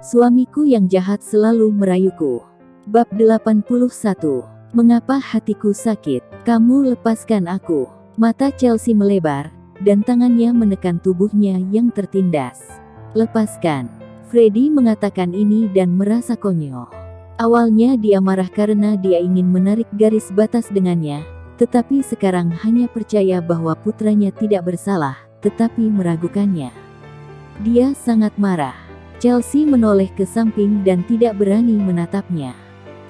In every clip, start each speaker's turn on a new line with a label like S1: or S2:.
S1: Suamiku yang jahat selalu merayuku. Bab 81. Mengapa hatiku sakit? Kamu lepaskan aku. Mata Chelsea melebar, dan tangannya menekan tubuhnya yang tertindas. Lepaskan. Freddy mengatakan ini dan merasa konyol. Awalnya dia marah karena dia ingin menarik garis batas dengannya, tetapi sekarang hanya percaya bahwa putranya tidak bersalah, tetapi meragukannya. Dia sangat marah. Chelsea menoleh ke samping dan tidak berani menatapnya.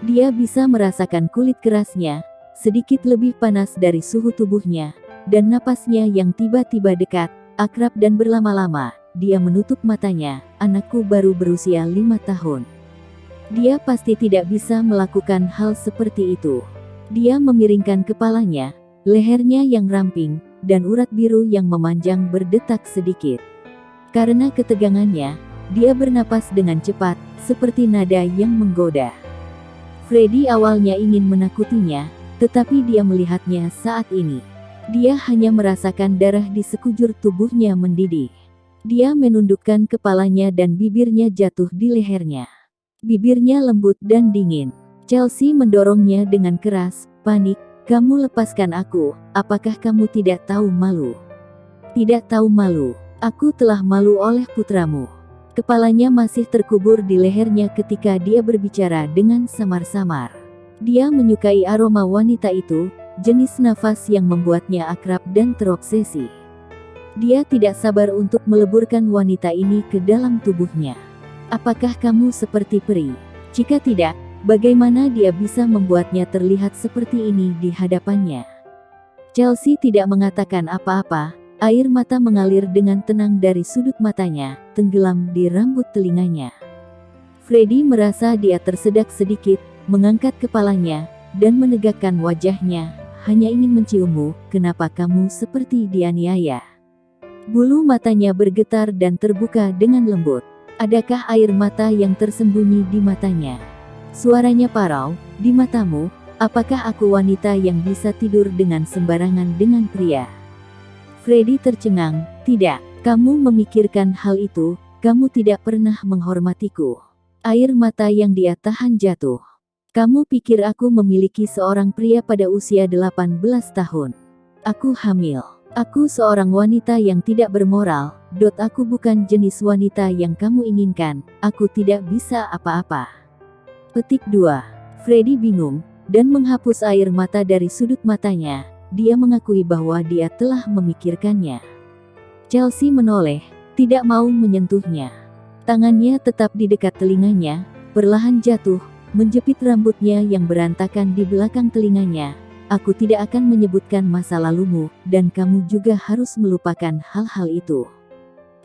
S1: Dia bisa merasakan kulit kerasnya, sedikit lebih panas dari suhu tubuhnya, dan napasnya yang tiba-tiba dekat, akrab dan berlama-lama. Dia menutup matanya. Anakku baru berusia 5 tahun. Dia pasti tidak bisa melakukan hal seperti itu. Dia memiringkan kepalanya, lehernya yang ramping, dan urat biru yang memanjang berdetak sedikit. Karena ketegangannya, dia bernapas dengan cepat, seperti nada yang menggoda. Freddy awalnya ingin menakutinya, tetapi dia melihatnya saat ini. Dia hanya merasakan darah di sekujur tubuhnya mendidih. Dia menundukkan kepalanya dan bibirnya jatuh di lehernya. Bibirnya lembut dan dingin. Chelsea mendorongnya dengan keras, panik. Kamu lepaskan aku, apakah kamu tidak tahu malu? Tidak tahu malu. Aku telah malu oleh putramu. Kepalanya masih terkubur di lehernya ketika dia berbicara dengan samar-samar. Dia menyukai aroma wanita itu, jenis nafas yang membuatnya akrab dan terobsesi. Dia tidak sabar untuk meleburkan wanita ini ke dalam tubuhnya. Apakah kamu seperti peri? Jika tidak, bagaimana dia bisa membuatnya terlihat seperti ini di hadapannya? Chelsea tidak mengatakan apa-apa, air mata mengalir dengan tenang dari sudut matanya, tenggelam di rambut telinganya. Freddy merasa dia tersedak sedikit, mengangkat kepalanya, dan menegakkan wajahnya. Hanya ingin menciummu, kenapa kamu seperti dianiaya? Bulu matanya bergetar dan terbuka dengan lembut. Adakah air mata yang tersembunyi di matanya? Suaranya parau, di matamu, apakah aku wanita yang bisa tidur dengan sembarangan dengan pria? Freddy tercengang, tidak, kamu memikirkan hal itu, kamu tidak pernah menghormatiku. Air mata yang dia tahan jatuh. Kamu pikir aku memiliki seorang pria pada usia 18 tahun. Aku hamil. Aku seorang wanita yang tidak bermoral. Aku bukan jenis wanita yang kamu inginkan. Aku tidak bisa apa-apa. Petik 2. Freddy bingung, dan menghapus air mata dari sudut matanya. Dia mengakui bahwa dia telah memikirkannya. Chelsea menoleh, tidak mau menyentuhnya. Tangannya tetap di dekat telinganya, perlahan jatuh, menjepit rambutnya yang berantakan di belakang telinganya. Aku tidak akan menyebutkan masa lalumu, dan kamu juga harus melupakan hal-hal itu.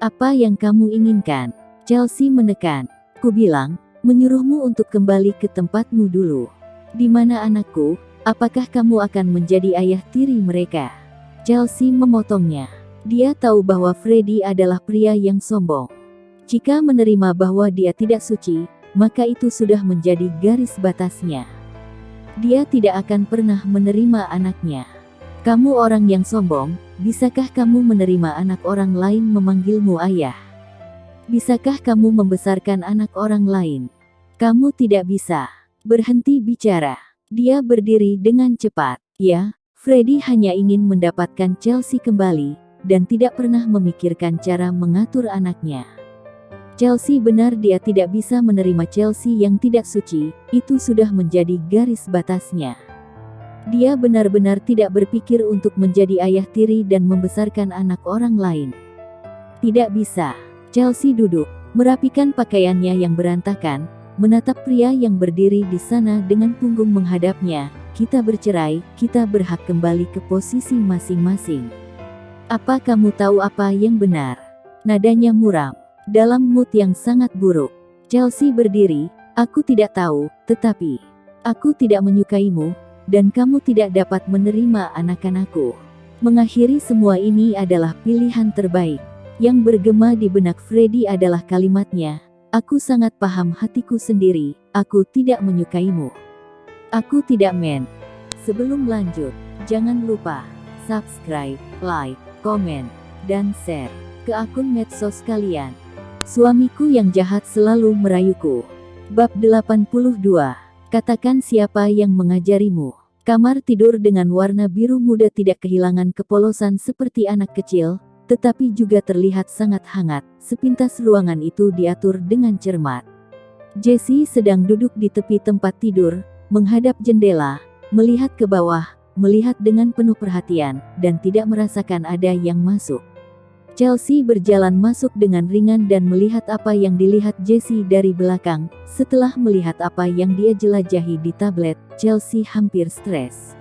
S1: Apa yang kamu inginkan? Chelsea menekan. Ku bilang, menyuruhmu untuk kembali ke tempatmu dulu. Di mana anakku? Apakah kamu akan menjadi ayah tiri mereka? Chelsea memotongnya. Dia tahu bahwa Freddy adalah pria yang sombong. Jika menerima bahwa dia tidak suci, maka itu sudah menjadi garis batasnya. Dia tidak akan pernah menerima anaknya. Kamu orang yang sombong, bisakah kamu menerima anak orang lain memanggilmu ayah? Bisakah kamu membesarkan anak orang lain? Kamu tidak bisa. Berhenti bicara. Dia berdiri dengan cepat. Ya, Freddy hanya ingin mendapatkan Chelsea kembali, dan tidak pernah memikirkan cara mengatur anaknya. Chelsea benar, dia tidak bisa menerima Chelsea yang tidak suci, itu sudah menjadi garis batasnya. Dia benar-benar tidak berpikir untuk menjadi ayah tiri dan membesarkan anak orang lain. Tidak bisa. Chelsea duduk, merapikan pakaiannya yang berantakan, menatap pria yang berdiri di sana dengan punggung menghadapnya. Kita bercerai, kita berhak kembali ke posisi masing-masing. Apa kamu tahu apa yang benar? Nadanya muram. Dalam mood yang sangat buruk, Chelsea berdiri, aku tidak tahu, tetapi aku tidak menyukaimu, dan kamu tidak dapat menerima anak-anakku. Mengakhiri semua ini adalah pilihan terbaik. Yang bergema di benak Freddy adalah kalimatnya, aku sangat paham hatiku sendiri, aku tidak menyukaimu. Aku tidak men. Sebelum lanjut, jangan lupa subscribe, like, komen, dan share ke akun medsos kalian. Suamiku yang jahat selalu merayuku. Bab 82. Katakan siapa yang mengajarimu. Kamar tidur dengan warna biru muda tidak kehilangan kepolosan seperti anak kecil, tetapi juga terlihat sangat hangat. Sepintas ruangan itu diatur dengan cermat. Jessie sedang duduk di tepi tempat tidur, menghadap jendela, melihat ke bawah, melihat dengan penuh perhatian, dan tidak merasakan ada yang masuk. Chelsea berjalan masuk dengan ringan dan melihat apa yang dilihat Jessie dari belakang. Setelah melihat apa yang dia jelajahi di tablet, Chelsea hampir stres.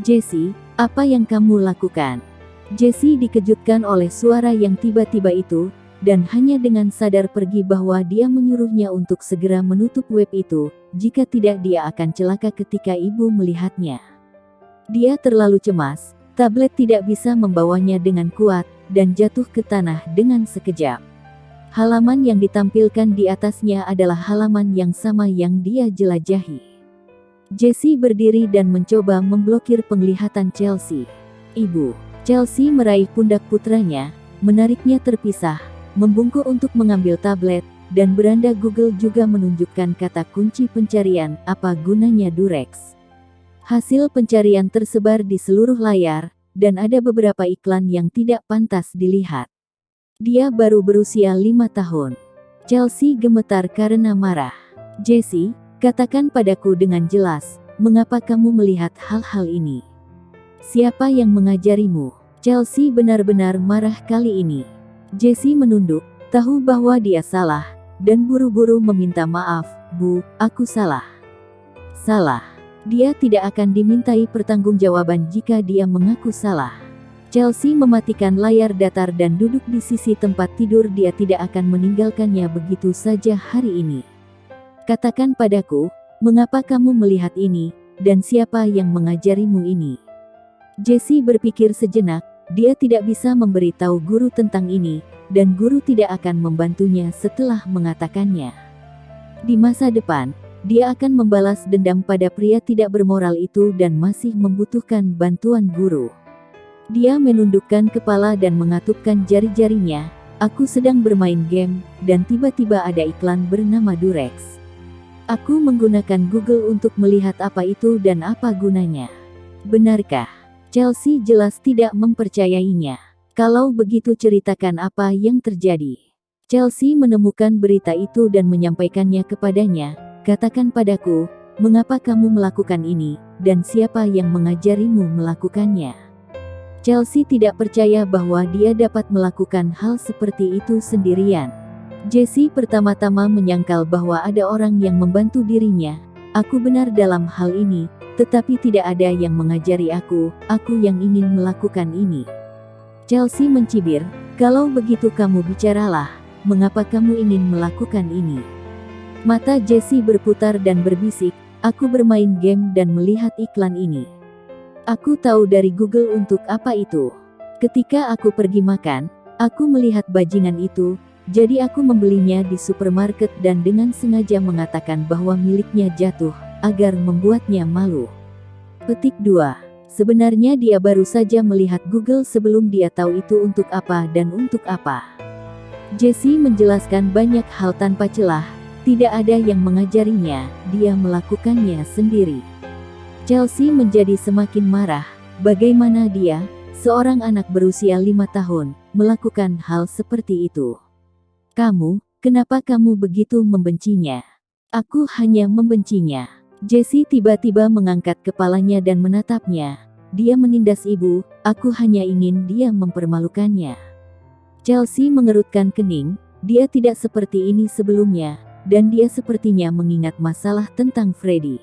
S1: "Jessie, apa yang kamu lakukan?" Jessie dikejutkan oleh suara yang tiba-tiba itu, dan hanya dengan sadar pergi bahwa dia menyuruhnya untuk segera menutup web itu, jika tidak dia akan celaka ketika ibu melihatnya. Dia terlalu cemas, tablet tidak bisa membawanya dengan kuat, dan jatuh ke tanah dengan sekejap. Halaman yang ditampilkan di atasnya adalah halaman yang sama yang dia jelajahi. Jessie berdiri dan mencoba memblokir penglihatan Chelsea. "Ibu." Chelsea meraih pundak putranya, menariknya terpisah, membungkuk untuk mengambil tablet, dan beranda Google juga menunjukkan kata kunci pencarian, "Apa gunanya Durex?" Hasil pencarian tersebar di seluruh layar, dan ada beberapa iklan yang tidak pantas dilihat. Dia baru berusia 5 tahun. Chelsea gemetar karena marah. "Jessie, katakan padaku dengan jelas, mengapa kamu melihat hal-hal ini? Siapa yang mengajarimu?" Chelsea benar-benar marah kali ini. Jessie menunduk, tahu bahwa dia salah, dan buru-buru meminta maaf. "Bu, aku salah." Salah. Dia tidak akan dimintai pertanggungjawaban jika dia mengaku salah. Chelsea mematikan layar datar dan duduk di sisi tempat tidur. Dia tidak akan meninggalkannya begitu saja hari ini. "Katakan padaku, mengapa kamu melihat ini, dan siapa yang mengajarimu ini?" Jessie berpikir sejenak, dia tidak bisa memberitahu guru tentang ini, dan guru tidak akan membantunya setelah mengatakannya. Di masa depan, dia akan membalas dendam pada pria tidak bermoral itu dan masih membutuhkan bantuan guru. Dia menundukkan kepala dan mengatupkan jari-jarinya. "Aku sedang bermain game, dan tiba-tiba ada iklan bernama Durex. Aku menggunakan Google untuk melihat apa itu dan apa gunanya." "Benarkah?" Chelsea jelas tidak mempercayainya. "Kalau begitu ceritakan apa yang terjadi." Chelsea menemukan berita itu dan menyampaikannya kepadanya. "Katakan padaku, mengapa kamu melakukan ini, dan siapa yang mengajarimu melakukannya?" Chelsea tidak percaya bahwa dia dapat melakukan hal seperti itu sendirian. Jessie pertama-tama menyangkal bahwa ada orang yang membantu dirinya. "Aku benar dalam hal ini, tetapi tidak ada yang mengajari aku yang ingin melakukan ini." Chelsea mencibir, "Kalau begitu kamu bicaralah, mengapa kamu ingin melakukan ini?" Mata Jessie berputar dan berbisik, "Aku bermain game dan melihat iklan ini. Aku tahu dari Google untuk apa itu. Ketika aku pergi makan, aku melihat bajingan itu, jadi aku membelinya di supermarket dan dengan sengaja mengatakan bahwa miliknya jatuh, agar membuatnya malu." Petik 2. Sebenarnya dia baru saja melihat Google sebelum dia tahu itu untuk apa dan untuk apa. Jessie menjelaskan banyak hal tanpa celah. Tidak ada yang mengajarinya, dia melakukannya sendiri. Chelsea menjadi semakin marah. Bagaimana dia, seorang anak berusia 5 tahun, melakukan hal seperti itu? Kenapa kamu begitu membencinya?" "Aku hanya membencinya." Jessie tiba-tiba mengangkat kepalanya dan menatapnya. Dia menindas ibu, "Aku hanya ingin dia mempermalukannya." Chelsea mengerutkan kening, dia tidak seperti ini sebelumnya. Dan dia sepertinya mengingat masalah tentang Freddy.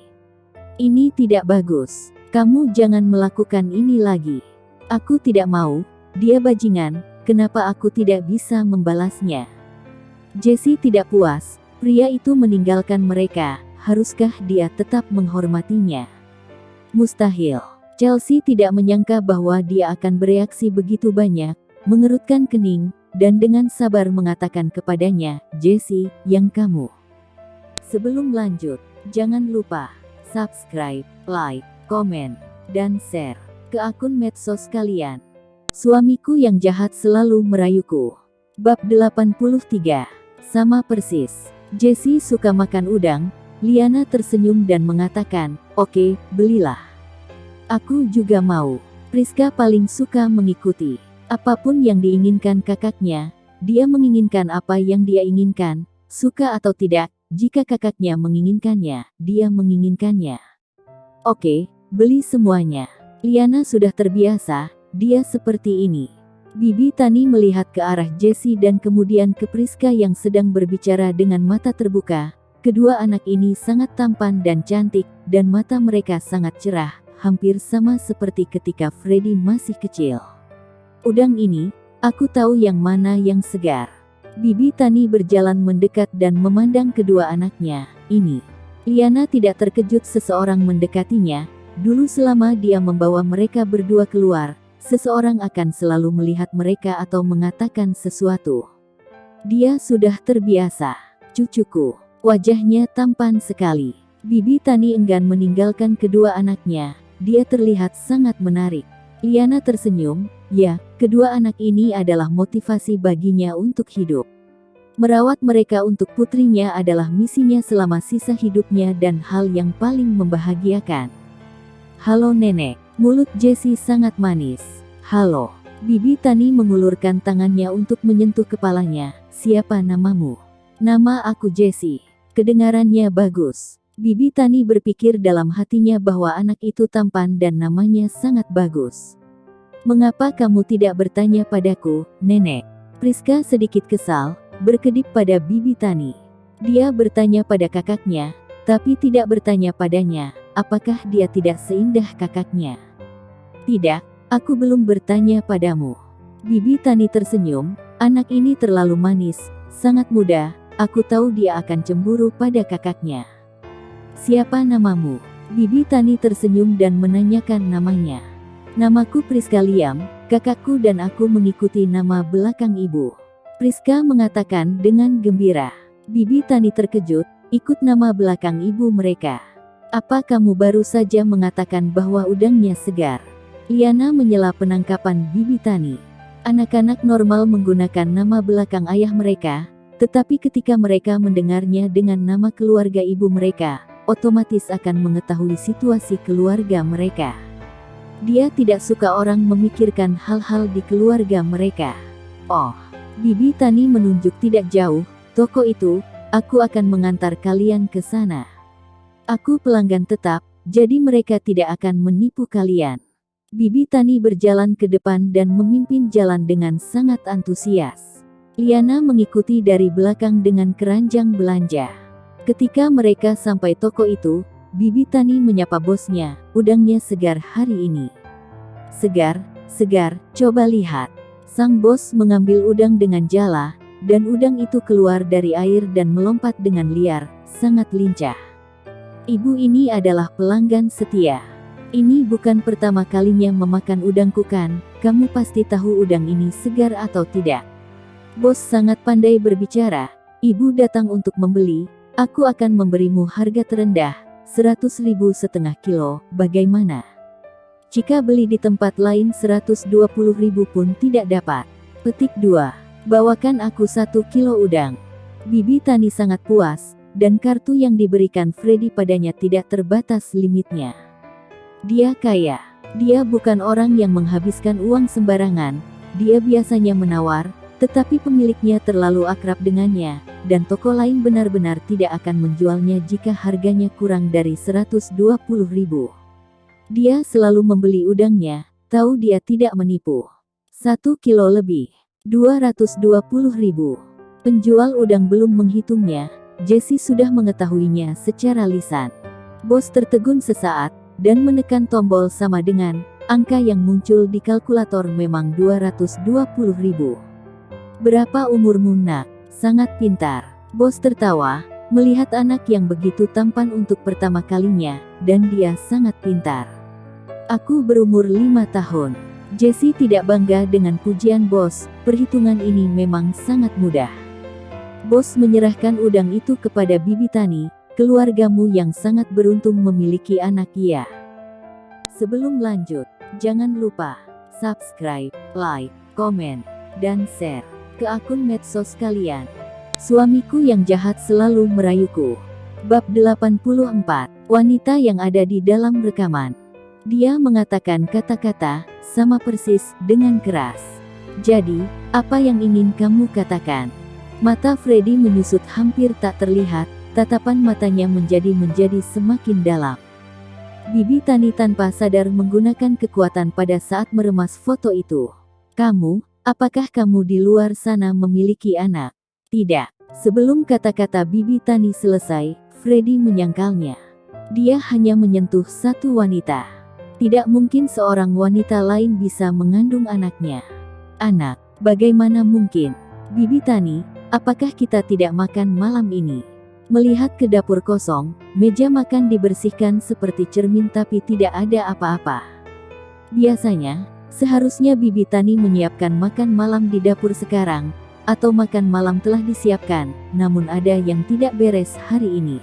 S1: "Ini tidak bagus. Kamu jangan melakukan ini lagi." "Aku tidak mau, dia bajingan, kenapa aku tidak bisa membalasnya?" Jessie tidak puas, pria itu meninggalkan mereka, haruskah dia tetap menghormatinya? Mustahil. Chelsea tidak menyangka bahwa dia akan bereaksi begitu banyak, mengerutkan kening, dan dengan sabar mengatakan kepadanya, "Jessie, yang kamu." Sebelum lanjut, jangan lupa subscribe, like, komen, dan share ke akun medsos kalian. Suamiku yang jahat selalu merayuku. Bab 83. Sama persis. Jessie suka makan udang. Liana tersenyum dan mengatakan, "Oke, belilah. Aku juga mau." Priska paling suka mengikuti. Apapun yang diinginkan kakaknya, dia menginginkan apa yang dia inginkan, suka atau tidak, jika kakaknya menginginkannya, dia menginginkannya. "Oke, beli semuanya." Liana sudah terbiasa, dia seperti ini. Bibi Tani melihat ke arah Jessie dan kemudian ke Priska yang sedang berbicara dengan mata terbuka. Kedua anak ini sangat tampan dan cantik, dan mata mereka sangat cerah, hampir sama seperti ketika Freddy masih kecil. "Udang ini, aku tahu yang mana yang segar." Bibi Tani berjalan mendekat dan memandang kedua anaknya. Ini. Liana tidak terkejut seseorang mendekatinya. Dulu selama dia membawa mereka berdua keluar, seseorang akan selalu melihat mereka atau mengatakan sesuatu. Dia sudah terbiasa. "Cucuku." Wajahnya tampan sekali. Bibi Tani enggan meninggalkan kedua anaknya. Dia terlihat sangat menarik. Liana tersenyum. Ya, kedua anak ini adalah motivasi baginya untuk hidup. Merawat mereka untuk putrinya adalah misinya selama sisa hidupnya dan hal yang paling membahagiakan. "Halo nenek." Mulut Jessie sangat manis. "Halo." Bibi Tani mengulurkan tangannya untuk menyentuh kepalanya. "Siapa namamu?" "Nama aku Jessie." Kedengarannya bagus. Bibi Tani berpikir dalam hatinya bahwa anak itu tampan dan namanya sangat bagus. "Mengapa kamu tidak bertanya padaku, nenek?" Priska sedikit kesal, berkedip pada Bibi Tani. Dia bertanya pada kakaknya, tapi tidak bertanya padanya, apakah dia tidak seindah kakaknya. "Tidak, aku belum bertanya padamu." Bibi Tani tersenyum, "Anak ini terlalu manis, sangat muda, aku tahu dia akan cemburu pada kakaknya." "Siapa namamu?" Bibi Tani tersenyum dan menanyakan namanya. "Namaku Priska Liam, kakakku dan aku mengikuti nama belakang ibu." Priska mengatakan dengan gembira. Bibi Tani terkejut, ikut nama belakang ibu mereka. "Apa kamu baru saja mengatakan bahwa udangnya segar?" Liana menyela penangkapan Bibi Tani. Anak-anak normal menggunakan nama belakang ayah mereka, tetapi ketika mereka mendengarnya dengan nama keluarga ibu mereka, otomatis akan mengetahui situasi keluarga mereka. Dia tidak suka orang memikirkan hal-hal di keluarga mereka. "Oh." Bibi Tani menunjuk tidak jauh, "Toko itu, aku akan mengantar kalian ke sana. Aku pelanggan tetap, jadi mereka tidak akan menipu kalian." Bibi Tani berjalan ke depan dan memimpin jalan dengan sangat antusias. Liana mengikuti dari belakang dengan keranjang belanja. Ketika mereka sampai toko itu, Bibi Tani menyapa bosnya, "Udangnya segar hari ini." "Segar, segar, coba lihat." Sang bos mengambil udang dengan jala, dan udang itu keluar dari air dan melompat dengan liar, sangat lincah. "Ibu ini adalah pelanggan setia. Ini bukan pertama kalinya memakan udangku kan, kamu pasti tahu udang ini segar atau tidak." Bos sangat pandai berbicara. "Ibu datang untuk membeli, aku akan memberimu harga terendah, 100.000 setengah kilo, bagaimana? Jika beli di tempat lain 120.000 pun tidak dapat." Petik 2. "Bawakan aku 1 kilo udang." Bibi Tani sangat puas, dan kartu yang diberikan Freddy padanya tidak terbatas limitnya. Dia kaya. Dia bukan orang yang menghabiskan uang sembarangan. Dia biasanya menawar, tetapi pemiliknya terlalu akrab dengannya, dan toko lain benar-benar tidak akan menjualnya jika harganya kurang dari 120.000. Dia selalu membeli udangnya, tahu dia tidak menipu. 1 kilo lebih. 220.000. Penjual udang belum menghitungnya, Jessie sudah mengetahuinya secara lisan. Bos tertegun sesaat, dan menekan tombol sama dengan angka yang muncul di kalkulator memang 220.000. "Berapa umurmu nak?" "Sangat pintar." Bos tertawa, melihat anak yang begitu tampan untuk pertama kalinya, dan dia sangat pintar. "Aku berumur 5 tahun. Jessie tidak bangga dengan pujian bos, perhitungan ini memang sangat mudah. Bos menyerahkan udang itu kepada Bibi Tani, "Keluargamu yang sangat beruntung memiliki anak ya." Sebelum lanjut, jangan lupa subscribe, like, komen, dan share ke akun medsos kalian. Suamiku yang jahat selalu merayuku. Bab 84. Wanita yang ada di dalam rekaman. Dia mengatakan kata-kata sama persis dengan keras. Jadi, apa yang ingin kamu katakan? Mata Freddy menyusut hampir tak terlihat, tatapan matanya menjadi semakin dalam. Bibi Tani tanpa sadar menggunakan kekuatan pada saat meremas foto itu. Apakah kamu di luar sana memiliki anak? Tidak. Sebelum kata-kata Bibi Tani selesai, Freddy menyangkalnya. Dia hanya menyentuh satu wanita. Tidak mungkin seorang wanita lain bisa mengandung anaknya. Anak, bagaimana mungkin? Bibi Tani, apakah kita tidak makan malam ini? Melihat ke dapur kosong, meja makan dibersihkan seperti cermin tapi tidak ada apa-apa. Biasanya, seharusnya Bibi Tani menyiapkan makan malam di dapur sekarang, atau makan malam telah disiapkan, namun ada yang tidak beres hari ini.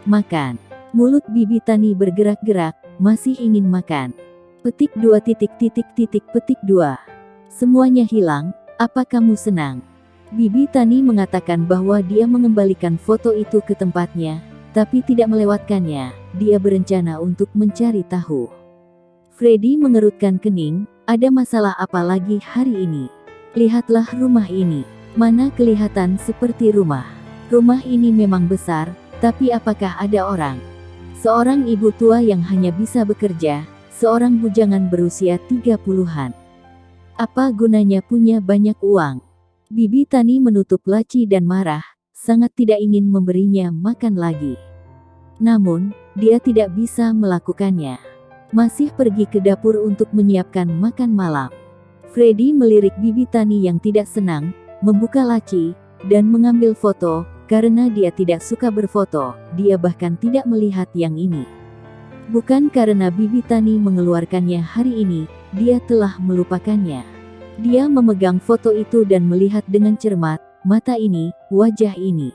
S1: Makan. Mulut Bibi Tani bergerak-gerak, masih ingin makan. Petik 2. Semuanya hilang, apa kamu senang? Bibi Tani mengatakan bahwa dia mengembalikan foto itu ke tempatnya, tapi tidak melewatkannya. Dia berencana untuk mencari tahu. Freddy mengerutkan kening, ada masalah apa lagi hari ini? Lihatlah rumah ini. Mana kelihatan seperti rumah. Rumah ini memang besar, tapi apakah ada orang? Seorang ibu tua yang hanya bisa bekerja, seorang bujangan berusia 30-an. Apa gunanya punya banyak uang? Bibi Tani menutup laci dan marah, sangat tidak ingin memberinya makan lagi. Namun, dia tidak bisa melakukannya. Masih pergi ke dapur untuk menyiapkan makan malam. Freddy melirik Bibi Tani yang tidak senang, membuka laci, dan mengambil foto, karena dia tidak suka berfoto, dia bahkan tidak melihat yang ini. Bukan karena Bibi Tani mengeluarkannya hari ini, dia telah melupakannya. Dia memegang foto itu dan melihat dengan cermat, mata ini, wajah ini.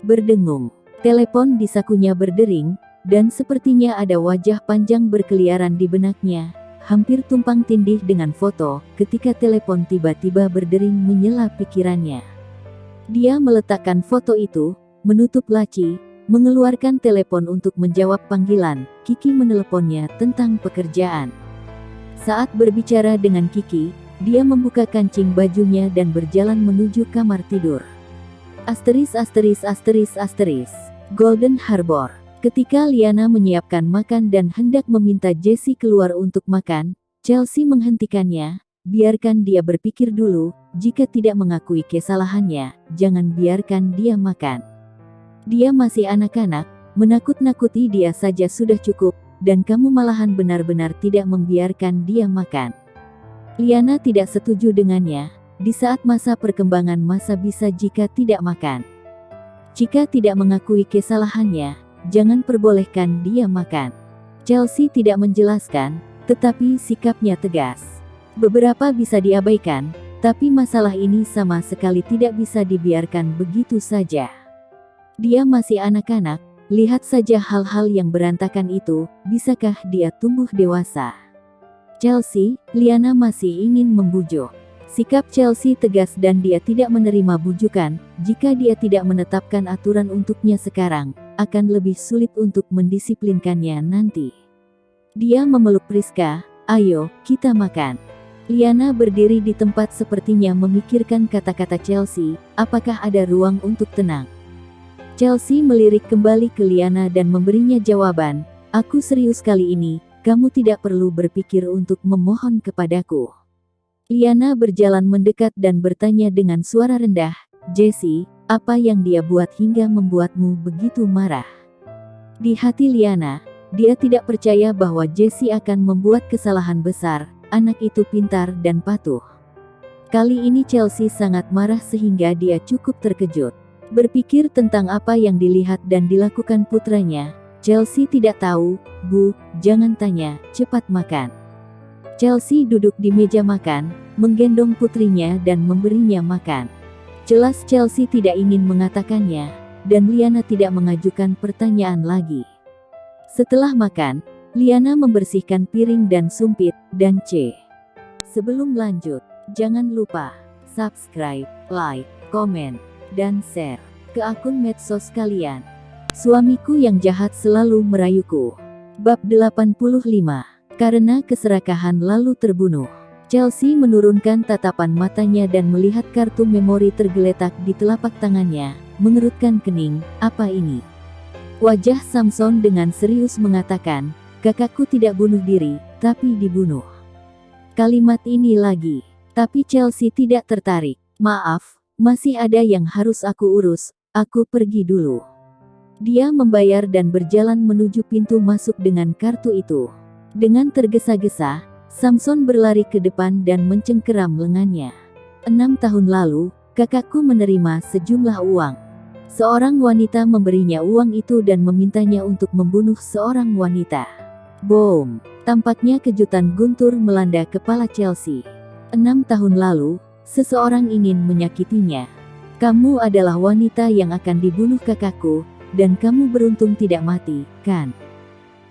S1: Berdengung, telepon di sakunya berdering, dan sepertinya ada wajah panjang berkeliaran di benaknya. Hampir tumpang tindih dengan foto, ketika telepon tiba-tiba berdering menyela pikirannya. Dia meletakkan foto itu, menutup laci, mengeluarkan telepon untuk menjawab panggilan. Kiki meneleponnya tentang pekerjaan. Saat berbicara dengan Kiki, dia membuka kancing bajunya dan berjalan menuju kamar tidur. Golden Harbor. Ketika Liana menyiapkan makan dan hendak meminta Jessie keluar untuk makan, Chelsea menghentikannya. Biarkan dia berpikir dulu, jika tidak mengakui kesalahannya, jangan biarkan dia makan. Dia masih anak-anak, menakut-nakuti dia saja sudah cukup, dan kamu malahan benar-benar tidak membiarkan dia makan. Liana tidak setuju dengannya, di saat masa perkembangan masa bisa jika tidak makan. Jika tidak mengakui kesalahannya, jangan perbolehkan dia makan. Chelsea tidak menjelaskan, tetapi sikapnya tegas. Beberapa bisa diabaikan, tapi masalah ini sama sekali tidak bisa dibiarkan begitu saja. Dia masih anak-anak, lihat saja hal-hal yang berantakan itu, bisakah dia tumbuh dewasa? Chelsea, Liana masih ingin membujuk. Sikap Chelsea tegas dan dia tidak menerima bujukan. Jika dia tidak menetapkan aturan untuknya sekarang, akan lebih sulit untuk mendisiplinkannya nanti. Dia memeluk Priska, ayo, kita makan. Liana berdiri di tempat sepertinya memikirkan kata-kata Chelsea, apakah ada ruang untuk tenang. Chelsea melirik kembali ke Liana dan memberinya jawaban, aku serius kali ini, kamu tidak perlu berpikir untuk memohon kepadaku. Liana berjalan mendekat dan bertanya dengan suara rendah, Jessie, apa yang dia buat hingga membuatmu begitu marah? Di hati Liana, dia tidak percaya bahwa Jessie akan membuat kesalahan besar. Anak itu pintar dan patuh. Kali ini Chelsea sangat marah sehingga dia cukup terkejut. Berpikir tentang apa yang dilihat dan dilakukan putranya, Chelsea tidak tahu, Bu, jangan tanya, cepat makan. Chelsea duduk di meja makan, menggendong putrinya dan memberinya makan. Jelas Chelsea tidak ingin mengatakannya, dan Liana tidak mengajukan pertanyaan lagi. Setelah makan, Liana membersihkan piring dan sumpit, dan sebelum lanjut, jangan lupa subscribe, like, komen, dan share ke akun medsos kalian. Suamiku yang jahat selalu merayuku. Bab 85. Karena keserakahan lalu terbunuh. Chelsea menurunkan tatapan matanya dan melihat kartu memori tergeletak di telapak tangannya, mengerutkan kening. Apa ini? Wajah Samson dengan serius mengatakan, kakakku tidak bunuh diri, tapi dibunuh. Kalimat ini lagi. Tapi Chelsea tidak tertarik. Maaf, masih ada yang harus aku urus, aku pergi dulu. Dia membayar dan berjalan menuju pintu masuk dengan kartu itu. Dengan tergesa-gesa, Samson berlari ke depan dan mencengkeram lengannya. 6 tahun lalu, kakakku menerima sejumlah uang. Seorang wanita memberinya uang itu dan memintanya untuk membunuh seorang wanita. Boom! Tampaknya kejutan guntur melanda kepala Chelsea. 6 tahun lalu, seseorang ingin menyakitinya. Kamu adalah wanita yang akan dibunuh kakakku, dan kamu beruntung tidak mati, kan?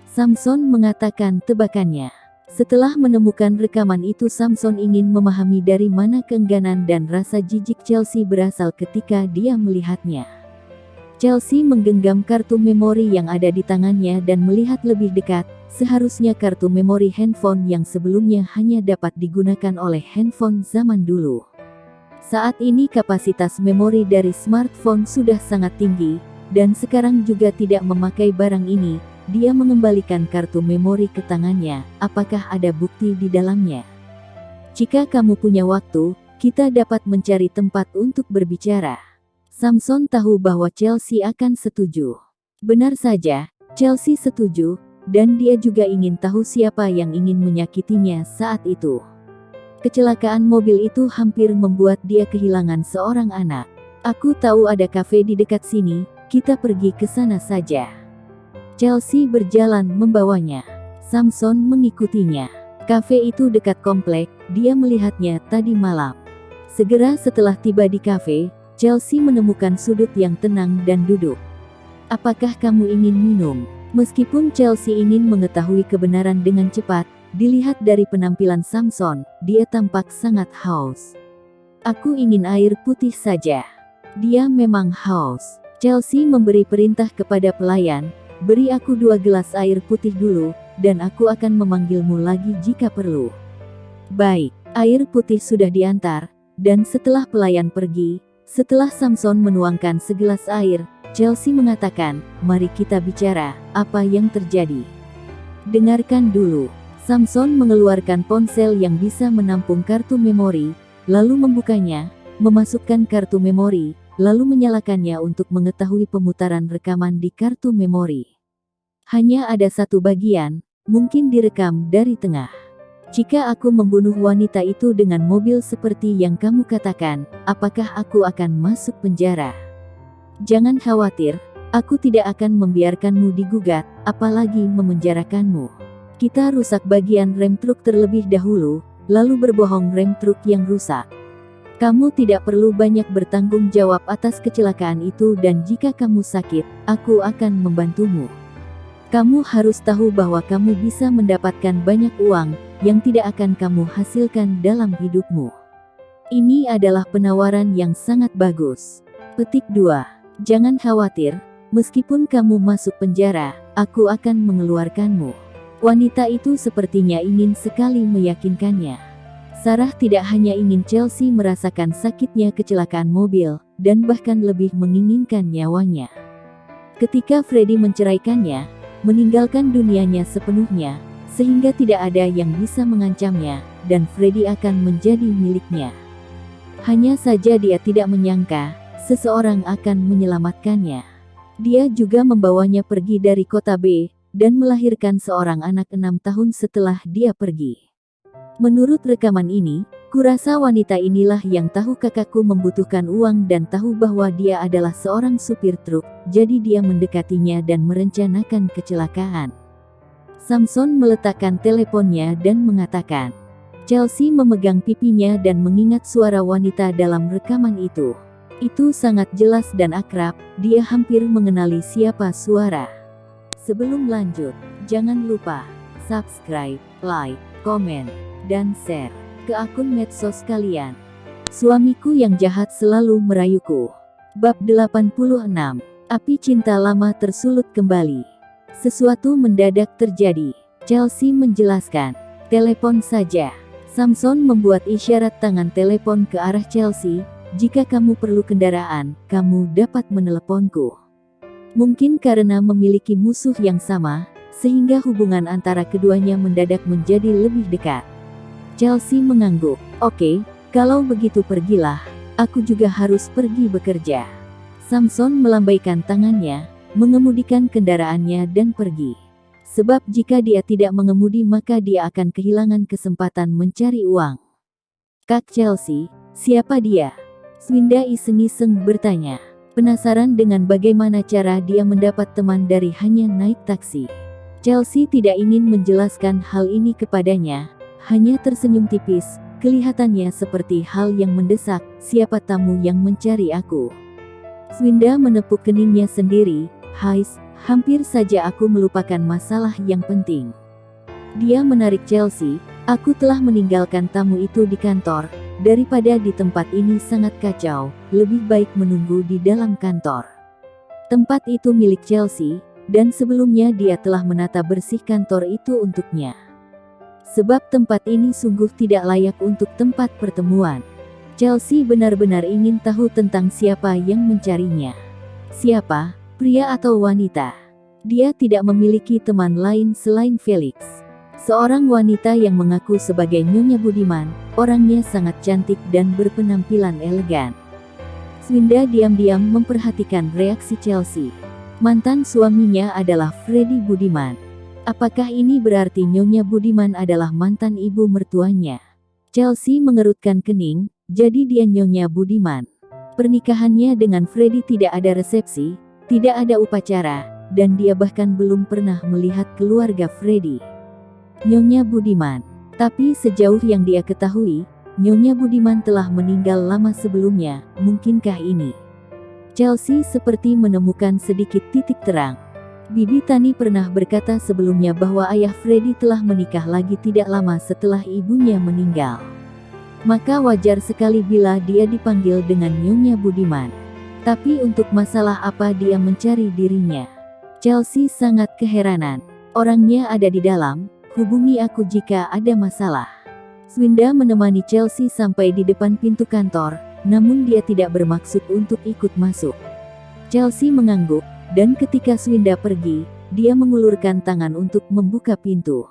S1: Samson mengatakan tebakannya. Setelah menemukan rekaman itu, Samson ingin memahami dari mana keengganan dan rasa jijik Chelsea berasal ketika dia melihatnya. Chelsea menggenggam kartu memori yang ada di tangannya dan melihat lebih dekat. Seharusnya kartu memori handphone yang sebelumnya hanya dapat digunakan oleh handphone zaman dulu. Saat ini kapasitas memori dari smartphone sudah sangat tinggi, dan sekarang juga tidak memakai barang ini. Dia mengembalikan kartu memori ke tangannya. Apakah ada bukti di dalamnya? Jika kamu punya waktu, kita dapat mencari tempat untuk berbicara. Samson tahu bahwa Chelsea akan setuju. Benar saja, Chelsea setuju, dan dia juga ingin tahu siapa yang ingin menyakitinya saat itu. Kecelakaan mobil itu hampir membuat dia kehilangan seorang anak. Aku tahu ada kafe di dekat sini, kita pergi ke sana saja. Chelsea berjalan membawanya. Samson mengikutinya. Kafe itu dekat komplek, dia melihatnya tadi malam. Segera setelah tiba di kafe, Chelsea menemukan sudut yang tenang dan duduk. Apakah kamu ingin minum? Meskipun Chelsea ingin mengetahui kebenaran dengan cepat, dilihat dari penampilan Samson, dia tampak sangat haus. Aku ingin air putih saja. Dia memang haus. Chelsea memberi perintah kepada pelayan, beri aku 2 gelas air putih dulu, dan aku akan memanggilmu lagi jika perlu. Baik, air putih sudah diantar, dan setelah pelayan pergi, setelah Samson menuangkan segelas air, Chelsea mengatakan, mari kita bicara, apa yang terjadi. Dengarkan dulu. Samson mengeluarkan ponsel yang bisa menampung kartu memori, lalu membukanya, memasukkan kartu memori, lalu menyalakannya untuk mengetahui pemutaran rekaman di kartu memori. Hanya ada satu bagian, mungkin direkam dari tengah. Jika aku membunuh wanita itu dengan mobil seperti yang kamu katakan, apakah aku akan masuk penjara? Jangan khawatir, aku tidak akan membiarkanmu digugat, apalagi memenjarakanmu. Kita rusak bagian rem truk terlebih dahulu, lalu berbohong rem truk yang rusak. Kamu tidak perlu banyak bertanggung jawab atas kecelakaan itu, dan jika kamu sakit, aku akan membantumu. Kamu harus tahu bahwa kamu bisa mendapatkan banyak uang, yang tidak akan kamu hasilkan dalam hidupmu. Ini adalah penawaran yang sangat bagus. Petik 2. Jangan khawatir, meskipun kamu masuk penjara, aku akan mengeluarkanmu. Wanita itu sepertinya ingin sekali meyakinkannya. Sarah tidak hanya ingin Chelsea merasakan sakitnya kecelakaan mobil, dan bahkan lebih menginginkan nyawanya. Ketika Freddie menceraikannya, meninggalkan dunianya sepenuhnya, sehingga tidak ada yang bisa mengancamnya, dan Freddie akan menjadi miliknya. Hanya saja dia tidak menyangka, seseorang akan menyelamatkannya. Dia juga membawanya pergi dari kota B, dan melahirkan seorang anak 6 tahun setelah dia pergi. Menurut rekaman ini, kurasa wanita inilah yang tahu kakakku membutuhkan uang dan tahu bahwa dia adalah seorang supir truk, jadi dia mendekatinya dan merencanakan kecelakaan. Samson meletakkan teleponnya dan mengatakan. Chelsea memegang pipinya dan mengingat suara wanita dalam rekaman itu. Itu sangat jelas dan akrab, dia hampir mengenali siapa suara. Sebelum lanjut, jangan lupa subscribe, like, komen, dan share ke akun medsos kalian. Suamiku yang jahat selalu merayuku. Bab 86. Api cinta lama tersulut kembali. Sesuatu mendadak terjadi. Chelsea menjelaskan. Telepon saja. Samson membuat isyarat tangan telepon ke arah Chelsea. Jika kamu perlu kendaraan, kamu dapat meneleponku. Mungkin karena memiliki musuh yang sama, sehingga hubungan antara keduanya mendadak menjadi lebih dekat. Chelsea mengangguk. Oke, kalau begitu pergilah. Aku juga harus pergi bekerja. Samson melambaikan tangannya, mengemudikan kendaraannya dan pergi. Sebab jika dia tidak mengemudi maka dia akan kehilangan kesempatan mencari uang. Kak Chelsea, siapa dia? Swinda iseng-iseng bertanya. Penasaran dengan bagaimana cara dia mendapat teman dari hanya naik taksi. Chelsea tidak ingin menjelaskan hal ini kepadanya, hanya tersenyum tipis. Kelihatannya seperti hal yang mendesak, siapa tamu yang mencari aku? Swinda menepuk keningnya sendiri, Hais, hampir saja aku melupakan masalah yang penting. Dia menarik Chelsea, aku telah meninggalkan tamu itu di kantor, daripada di tempat ini sangat kacau, lebih baik menunggu di dalam kantor. Tempat itu milik Chelsea, dan sebelumnya dia telah menata bersih kantor itu untuknya. Sebab tempat ini sungguh tidak layak untuk tempat pertemuan. Chelsea benar-benar ingin tahu tentang siapa yang mencarinya. Siapa, pria atau wanita? Dia tidak memiliki teman lain selain Felix. Seorang wanita yang mengaku sebagai Nyonya Budiman, orangnya sangat cantik dan berpenampilan elegan. Swinda diam-diam memperhatikan reaksi Chelsea. Mantan suaminya adalah Freddy Budiman. Apakah ini berarti Nyonya Budiman adalah mantan ibu mertuanya? Chelsea mengerutkan kening, jadi dia Nyonya Budiman. Pernikahannya dengan Freddy tidak ada resepsi, tidak ada upacara, dan dia bahkan belum pernah melihat keluarga Freddy. Nyonya Budiman. Tapi sejauh yang dia ketahui, Nyonya Budiman telah meninggal lama sebelumnya, mungkinkah ini? Chelsea seperti menemukan sedikit titik terang. Bibi Tani pernah berkata sebelumnya bahwa ayah Freddy telah menikah lagi tidak lama setelah ibunya meninggal. Maka wajar sekali bila dia dipanggil dengan Nyonya Budiman. Tapi untuk masalah apa dia mencari dirinya? Chelsea sangat keheranan. Orangnya ada di dalam, hubungi aku jika ada masalah. Swinda menemani Chelsea sampai di depan pintu kantor, namun dia tidak bermaksud untuk ikut masuk. Chelsea mengangguk. Dan ketika Swinda pergi, dia mengulurkan tangan untuk membuka pintu.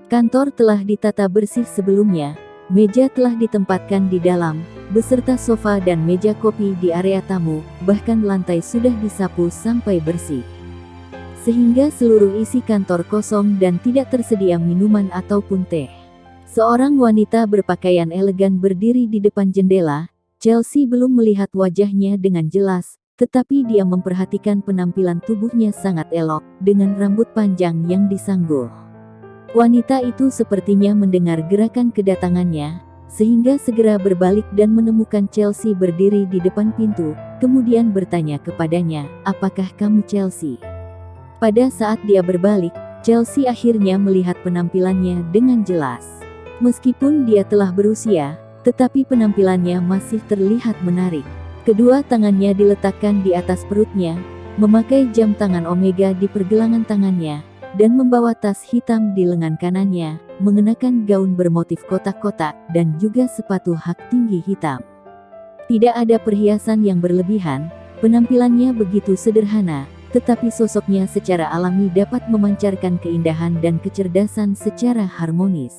S1: Kantor telah ditata bersih sebelumnya, meja telah ditempatkan di dalam, beserta sofa dan meja kopi di area tamu, bahkan lantai sudah disapu sampai bersih. Sehingga seluruh isi kantor kosong dan tidak tersedia minuman ataupun teh. Seorang wanita berpakaian elegan berdiri di depan jendela. Chelsea belum melihat wajahnya dengan jelas, tetapi dia memperhatikan penampilan tubuhnya sangat elok, dengan rambut panjang yang disanggul. Wanita itu sepertinya mendengar gerakan kedatangannya, sehingga segera berbalik dan menemukan Chelsea berdiri di depan pintu, kemudian bertanya kepadanya, apakah kamu Chelsea? Pada saat dia berbalik, Chelsea akhirnya melihat penampilannya dengan jelas. Meskipun dia telah berusia, tetapi penampilannya masih terlihat menarik. Kedua tangannya diletakkan di atas perutnya, memakai jam tangan Omega di pergelangan tangannya, dan membawa tas hitam di lengan kanannya, mengenakan gaun bermotif kotak-kotak, dan juga sepatu hak tinggi hitam. Tidak ada perhiasan yang berlebihan, penampilannya begitu sederhana, tetapi sosoknya secara alami dapat memancarkan keindahan dan kecerdasan secara harmonis.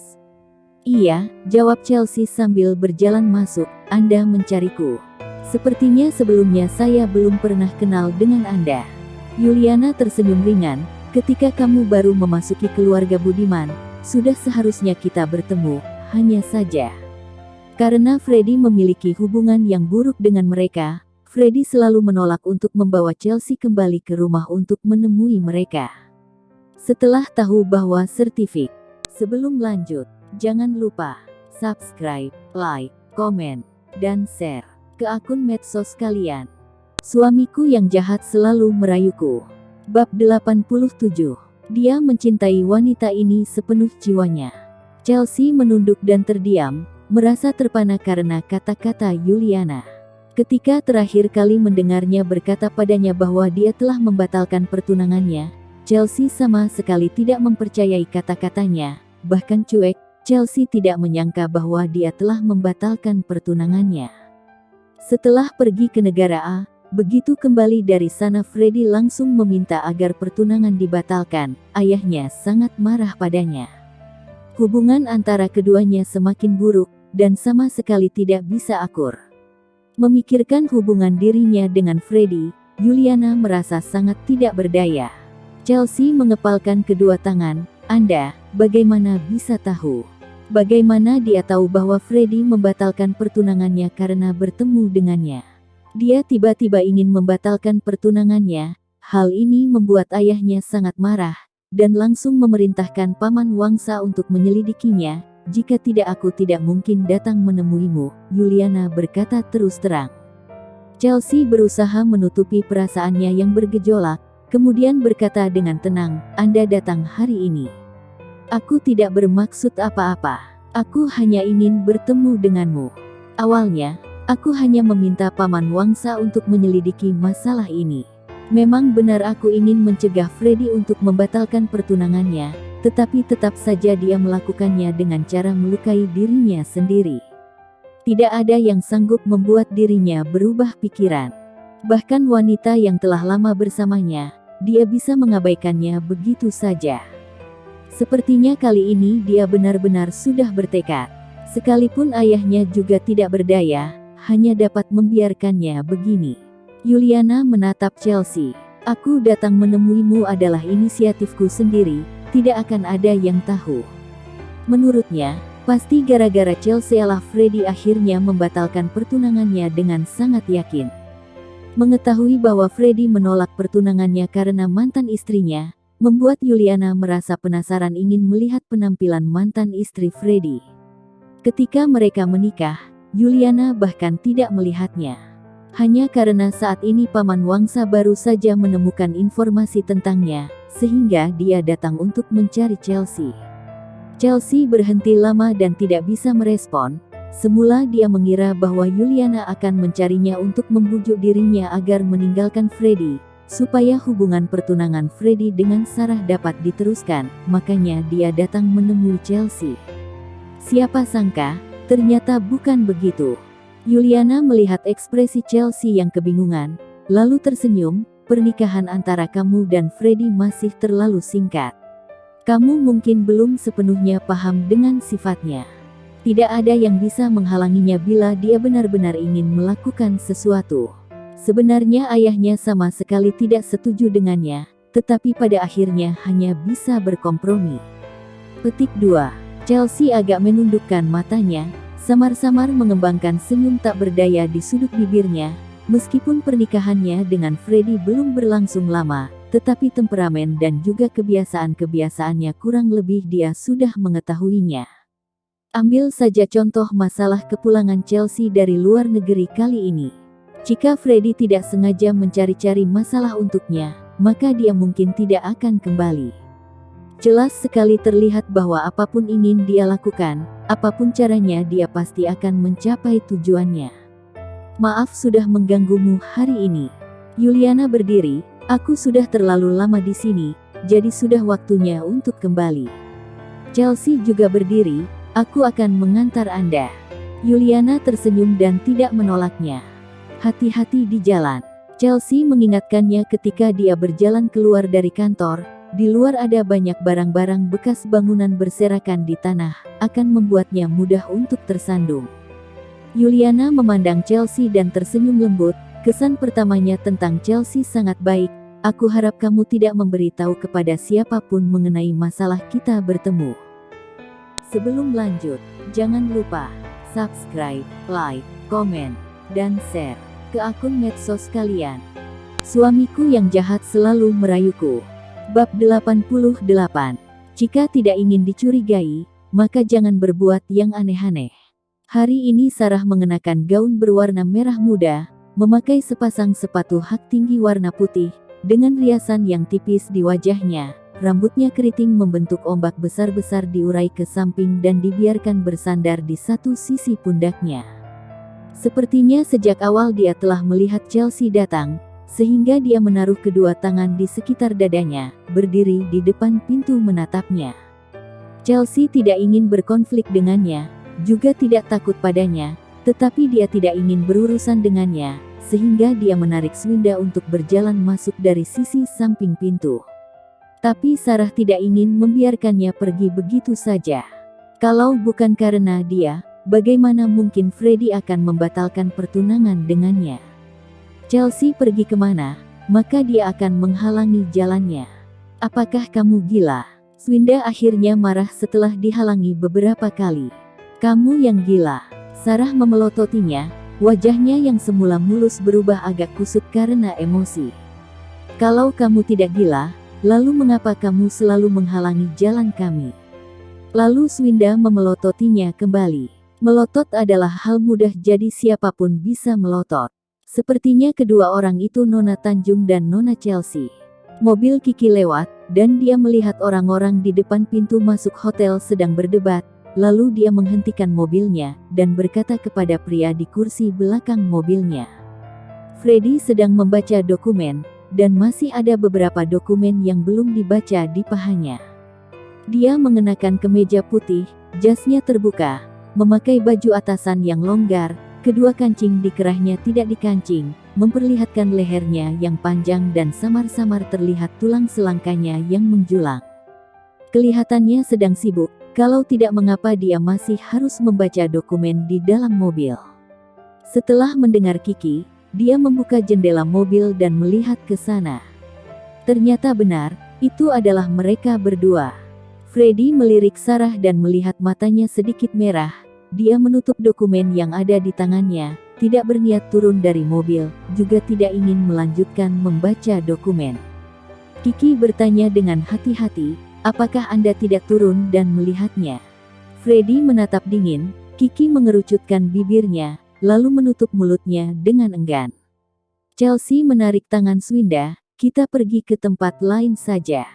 S1: Iya, jawab Chelsea sambil berjalan masuk, Anda mencariku. Sepertinya sebelumnya saya belum pernah kenal dengan Anda. Yuliana tersenyum ringan, ketika kamu baru memasuki keluarga Budiman, sudah seharusnya kita bertemu, hanya saja. Karena Freddy memiliki hubungan yang buruk dengan mereka, Freddy selalu menolak untuk membawa Chelsea kembali ke rumah untuk menemui mereka. Setelah tahu bahwa sertifikat. Sebelum lanjut, jangan lupa subscribe, like, komen, dan share ke akun medsos kalian. Suamiku yang jahat selalu merayuku. Bab 87. Dia mencintai wanita ini sepenuh jiwanya. Chelsea menunduk dan terdiam, merasa terpana karena kata-kata Yuliana. Ketika terakhir kali mendengarnya berkata padanya bahwa dia telah membatalkan pertunangannya, Chelsea sama sekali tidak mempercayai kata-katanya, bahkan cuek. Chelsea tidak menyangka bahwa dia telah membatalkan pertunangannya. Setelah pergi ke negara A, begitu kembali dari sana Freddy langsung meminta agar pertunangan dibatalkan. Ayahnya sangat marah padanya. Hubungan antara keduanya semakin buruk, dan sama sekali tidak bisa akur. Memikirkan hubungan dirinya dengan Freddy, Juliana merasa sangat tidak berdaya. Chelsea mengepalkan kedua tangan. Anda, bagaimana bisa tahu? Bagaimana dia tahu bahwa Freddy membatalkan pertunangannya karena bertemu dengannya? Dia tiba-tiba ingin membatalkan pertunangannya. Hal ini membuat ayahnya sangat marah, dan langsung memerintahkan Paman Wangsa untuk menyelidikinya. Jika tidak, aku tidak mungkin datang menemuimu, Juliana berkata terus terang. Chelsea berusaha menutupi perasaannya yang bergejolak, kemudian berkata dengan tenang, Anda datang hari ini. Aku tidak bermaksud apa-apa. Aku hanya ingin bertemu denganmu. Awalnya, aku hanya meminta Paman Wangsa untuk menyelidiki masalah ini. Memang benar aku ingin mencegah Freddy untuk membatalkan pertunangannya, tetapi tetap saja dia melakukannya dengan cara melukai dirinya sendiri. Tidak ada yang sanggup membuat dirinya berubah pikiran. Bahkan wanita yang telah lama bersamanya, dia bisa mengabaikannya begitu saja. Sepertinya kali ini dia benar-benar sudah bertekad. Sekalipun ayahnya juga tidak berdaya, hanya dapat membiarkannya begini. Juliana menatap Chelsea. Aku datang menemuimu adalah inisiatifku sendiri, tidak akan ada yang tahu. Menurutnya, pasti gara-gara Chelsea lah Freddy akhirnya membatalkan pertunangannya dengan sangat yakin. Mengetahui bahwa Freddy menolak pertunangannya karena mantan istrinya, membuat Juliana merasa penasaran ingin melihat penampilan mantan istri Freddy. Ketika mereka menikah, Juliana bahkan tidak melihatnya. Hanya karena saat ini Paman Wangsa baru saja menemukan informasi tentangnya, sehingga dia datang untuk mencari Chelsea. Chelsea berhenti lama dan tidak bisa merespon. Semula dia mengira bahwa Juliana akan mencarinya untuk membujuk dirinya agar meninggalkan Freddy, supaya hubungan pertunangan Freddy dengan Sarah dapat diteruskan, makanya dia datang menemui Chelsea. Siapa sangka, ternyata bukan begitu. Juliana melihat ekspresi Chelsea yang kebingungan, lalu tersenyum. Pernikahan antara kamu dan Freddy masih terlalu singkat. Kamu mungkin belum sepenuhnya paham dengan sifatnya. Tidak ada yang bisa menghalanginya bila dia benar-benar ingin melakukan sesuatu. Sebenarnya ayahnya sama sekali tidak setuju dengannya, tetapi pada akhirnya hanya bisa berkompromi. Petik 2. Chelsea agak menundukkan matanya, samar-samar mengembangkan senyum tak berdaya di sudut bibirnya. Meskipun pernikahannya dengan Freddy belum berlangsung lama, tetapi temperamen dan juga kebiasaan-kebiasaannya kurang lebih dia sudah mengetahuinya. Ambil saja contoh masalah kepulangan Chelsea dari luar negeri kali ini. Jika Freddy tidak sengaja mencari-cari masalah untuknya, maka dia mungkin tidak akan kembali. Jelas sekali terlihat bahwa apapun ingin dia lakukan, apapun caranya dia pasti akan mencapai tujuannya. Maaf sudah mengganggumu hari ini. Juliana berdiri, aku sudah terlalu lama di sini, jadi sudah waktunya untuk kembali. Chelsea juga berdiri, aku akan mengantar Anda. Juliana tersenyum dan tidak menolaknya. Hati-hati di jalan. Chelsea mengingatkannya ketika dia berjalan keluar dari kantor. Di luar ada banyak barang-barang bekas bangunan berserakan di tanah, akan membuatnya mudah untuk tersandung. Juliana memandang Chelsea dan tersenyum lembut. Kesan pertamanya tentang Chelsea sangat baik. Aku harap kamu tidak memberitahu kepada siapapun mengenai masalah kita bertemu. Sebelum lanjut, jangan lupa subscribe, like, komen, dan share ke akun medsos kalian. Suamiku yang jahat selalu merayuku. Bab 88. Jika tidak ingin dicurigai, maka jangan berbuat yang aneh-aneh. Hari ini Sarah mengenakan gaun berwarna merah muda, memakai sepasang sepatu hak tinggi warna putih, dengan riasan yang tipis di wajahnya. Rambutnya keriting membentuk ombak besar-besar diurai ke samping dan dibiarkan bersandar di satu sisi pundaknya. Sepertinya sejak awal dia telah melihat Chelsea datang, sehingga dia menaruh kedua tangan di sekitar dadanya, berdiri di depan pintu menatapnya. Chelsea tidak ingin berkonflik dengannya, juga tidak takut padanya, tetapi dia tidak ingin berurusan dengannya, sehingga dia menarik Swinda untuk berjalan masuk dari sisi samping pintu. Tapi Sarah tidak ingin membiarkannya pergi begitu saja. Kalau bukan karena dia, bagaimana mungkin Freddie akan membatalkan pertunangan dengannya? Chelsea pergi kemana, maka dia akan menghalangi jalannya. Apakah kamu gila? Swinda akhirnya marah setelah dihalangi beberapa kali. Kamu yang gila. Sarah memelototinya, wajahnya yang semula mulus berubah agak kusut karena emosi. Kalau kamu tidak gila, lalu mengapa kamu selalu menghalangi jalan kami? Lalu Swinda memelototinya kembali. Melotot adalah hal mudah, jadi siapapun bisa melotot. Sepertinya kedua orang itu Nona Tanjung dan Nona Chelsea. Mobil Kiki lewat, dan dia melihat orang-orang di depan pintu masuk hotel sedang berdebat. Lalu dia menghentikan mobilnya, dan berkata kepada pria di kursi belakang mobilnya. Freddie sedang membaca dokumen, dan masih ada beberapa dokumen yang belum dibaca di pahanya. Dia mengenakan kemeja putih, jasnya terbuka, memakai baju atasan yang longgar, kedua kancing di kerahnya tidak dikancing, memperlihatkan lehernya yang panjang dan samar-samar terlihat tulang selangkanya yang menjulang. Kelihatannya sedang sibuk, kalau tidak mengapa dia masih harus membaca dokumen di dalam mobil. Setelah mendengar Kiki, dia membuka jendela mobil dan melihat ke sana. Ternyata benar, itu adalah mereka berdua. Freddie melirik Sarah dan melihat matanya sedikit merah. Dia menutup dokumen yang ada di tangannya, tidak berniat turun dari mobil, juga tidak ingin melanjutkan membaca dokumen. Kiki bertanya dengan hati-hati, apakah Anda tidak turun dan melihatnya? Freddie menatap dingin, Kiki mengerucutkan bibirnya, lalu menutup mulutnya dengan enggan. Chelsea menarik tangan Swinda, kita pergi ke tempat lain saja.